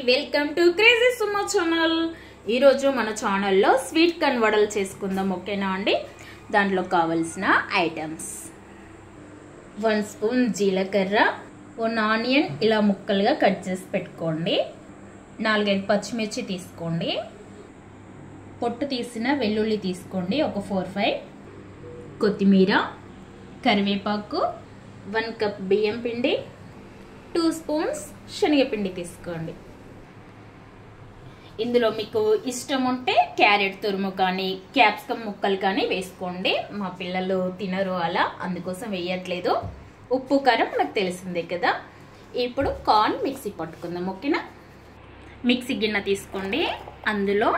Welcome to crazy Sumo channel. ఈ రోజు మన ఛానల్లో స్వీట్ కార్న్ వడలు చేసుకుందాం, ఓకేనా అండి। దాంట్లో కావాల్సిన ఐటమ్స్ 1 స్పూన్ జీలకర్ర, 1 ఆనియన్ ఇలా ముక్కలుగా కట్ చేసి పెట్టుకోండి, 4-5 పచ్చిమిర్చి తీసుకోండి, పొట్టు తీసిన వెల్లుల్లి తీసుకోండి, ఒక 4-5, కొత్తిమీర, కరివేపాకు, 1 కప్ బియ్యం పిండి, 2 స్పూన్స్ శనగపిండి తీసుకోండి। ఇందులో మీకు ఇష్టం ఉంటే క్యారెట్ తురుము కానీ క్యాప్సికమ్ ముక్కలు కానీ వేసుకోండి, మా పిల్లలు తినరు అలా, అందుకోసం వేయట్లేదు। ఉప్పు కారం మనకు తెలిసిందే కదా। ఇప్పుడు కార్న్ మిక్సీ పట్టుకుందాం, ఓకేనా। మిక్సీ గిన్నె తీసుకోండి, అందులో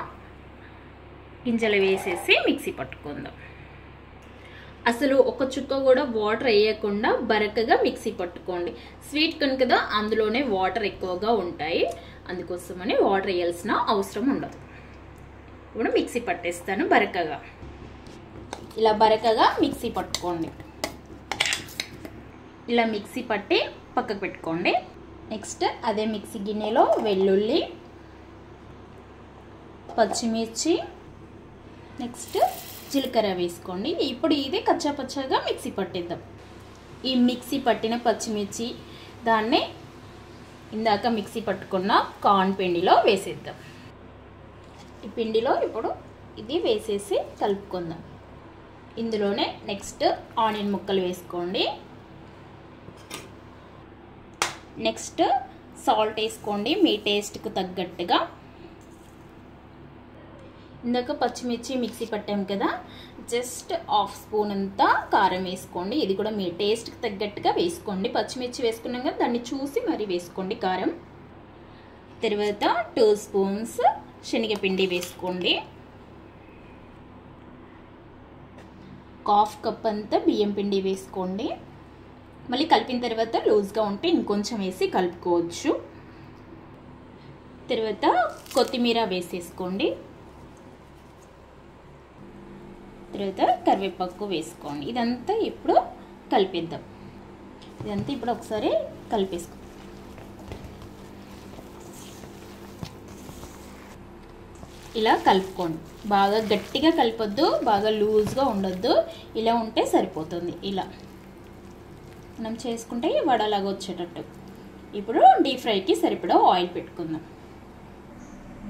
గింజలు వేసేసి మిక్సీ పట్టుకుందాం। అసలు ఒక చుక్క కూడా వాటర్ వేయకుండా బరకగా మిక్సీ పట్టుకోండి। స్వీట్ కార్న్ కదా, అందులోనే వాటర్ ఎక్కువగా ఉంటాయి, అందుకోసమని వాటర్ వేయాల్సిన అవసరం ఉండదు। ఇప్పుడు మిక్సీ పట్టేస్తాను బరకగా, ఇలా బరకగా మిక్సీ పట్టుకోండి। ఇలా మిక్సీ పట్టి పక్కకు పెట్టుకోండి। నెక్స్ట్ అదే మిక్సీ గిన్నెలో వెల్లుల్లి, పచ్చిమిర్చి, నెక్స్ట్ జీలకర్ర వేసుకోండి। ఇప్పుడు ఇది కచ్చా పచ్చాగా మిక్సీ పట్టిద్దాం। ఈ మిక్సీ పట్టిన పచ్చిమిర్చి దాన్ని ఇందాక మిక్సీ పట్టుకున్న కార్న్ పిండిలో వేసేద్దాం। ఈ పిండిలో ఇప్పుడు ఇది వేసేసి కలుపుకుందాం। ఇందులోనే నెక్స్ట్ ఆనియన్ ముక్కలు వేసుకోండి, నెక్స్ట్ సాల్ట్ వేసుకోండి మీ టేస్ట్కి తగ్గట్టుగా। ఇందాక పచ్చిమిర్చి మిక్సీ పట్టాం కదా, జస్ట్ 1/2 స్పూన్ అంతా కారం వేసుకోండి, ఇది కూడా మీ టేస్ట్కి తగ్గట్టుగా వేసుకోండి। పచ్చిమిర్చి వేసుకున్నాం కదా, దాన్ని చూసి మరి వేసుకోండి కారం। తర్వాత 2 స్పూన్స్ శనగపిండి వేసుకోండి, 1/2 కప్ అంతా బియ్యం పిండి వేసుకోండి। మళ్ళీ కలిపిన తర్వాత లూజ్గా ఉంటే ఇంకొంచెం వేసి కలుపుకోవచ్చు। తర్వాత కొత్తిమీర వేసేసుకోండి, తర్వాత కరివేపాకు వేసుకోండి। ఇదంతా ఇప్పుడు కలిపిద్దాం, ఇదంతా ఇప్పుడు ఒకసారి కలిపేసుకో। ఇలా కలుపుకోండి, బాగా గట్టిగా కలిపొద్దు, బాగా లూజ్గా ఉండొద్దు, ఇలా ఉంటే సరిపోతుంది। ఇలా మనం చేసుకుంటే వడలాగా వచ్చేటట్టు। ఇప్పుడు డీప్ ఫ్రైకి సరిపడా ఆయిల్ పెట్టుకుందాం।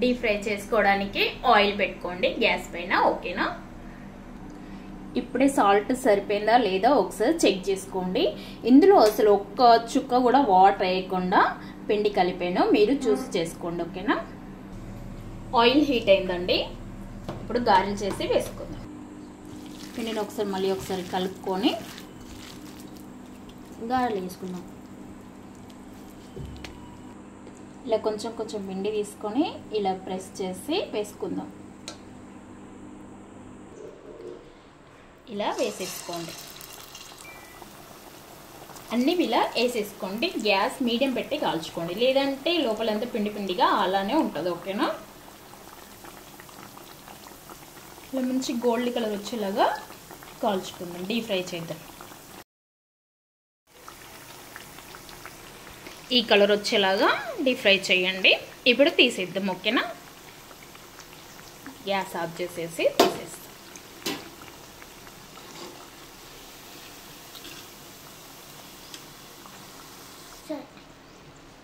డీప్ ఫ్రై చేసుకోవడానికి ఆయిల్ పెట్టుకోండి గ్యాస్ పైన, ఓకేనా। ఇప్పుడే సాల్ట్ సరిపోయిందా లేదా ఒకసారి చెక్ చేసుకోండి। ఇందులో అసలు ఒక్క చుక్క కూడా వాటర్ వేయకుండా పిండి కలిపాను, మీరు చూసి చేసుకోండి, ఓకేనా। ఆయిల్ హీట్ అయిందండి, ఇప్పుడు గారెలు చేసి వేసుకుందాం। పిండిని ఒకసారి మళ్ళీ ఒకసారి కలుపుకొని గారెలు వేసుకుందాం। ఇలా కొంచెం కొంచెం పిండి తీసుకొని ఇలా ప్రెస్ చేసి వేసుకుందాం, ఇలా వేసేసుకోండి। అన్నీ ఇలా వేసేసుకోండి, గ్యాస్ మీడియం పెట్టి కాల్చుకోండి, లేదంటే లోపలంతా పిండి పిండిగా అలానే ఉంటుంది, ఓకేనా। ఇలా మంచి గోల్డ్ కలర్ వచ్చేలాగా కాల్చుకుందాం, డీప్ ఫ్రై చేద్దాం। ఈ కలర్ వచ్చేలాగా డీప్ ఫ్రై చేయండి। ఇప్పుడు తీసేద్దాం, ఓకేనా। గ్యాస్ ఆఫ్ చేసేసి తీసేస్తాం।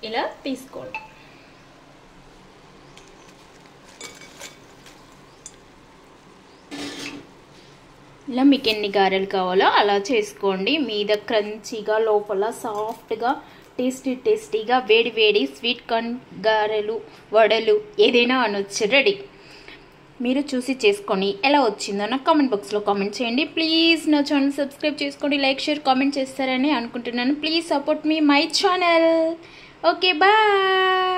ఇలా తీసుకోండి, ఇలా మీకు ఎన్ని గారెలు కావాలో అలా చేసుకోండి। మీద క్రంచీగా లోపల సాఫ్ట్గా టేస్టీగా వేడి వేడి స్వీట్ కార్న్ గారెలు వడలు ఏదైనా అనొచ్చు, రెడీ। మీరు చూసి చేసుకొని ఎలా వచ్చిందో నాకు కామెంట్ బాక్స్లో కామెంట్ చేయండి। ప్లీజ్ నా ఛానల్ సబ్స్క్రైబ్ చేసుకోండి, లైక్ షేర్ కామెంట్ చేస్తారని అనుకుంటున్నాను। Please support me my channel, okay bye.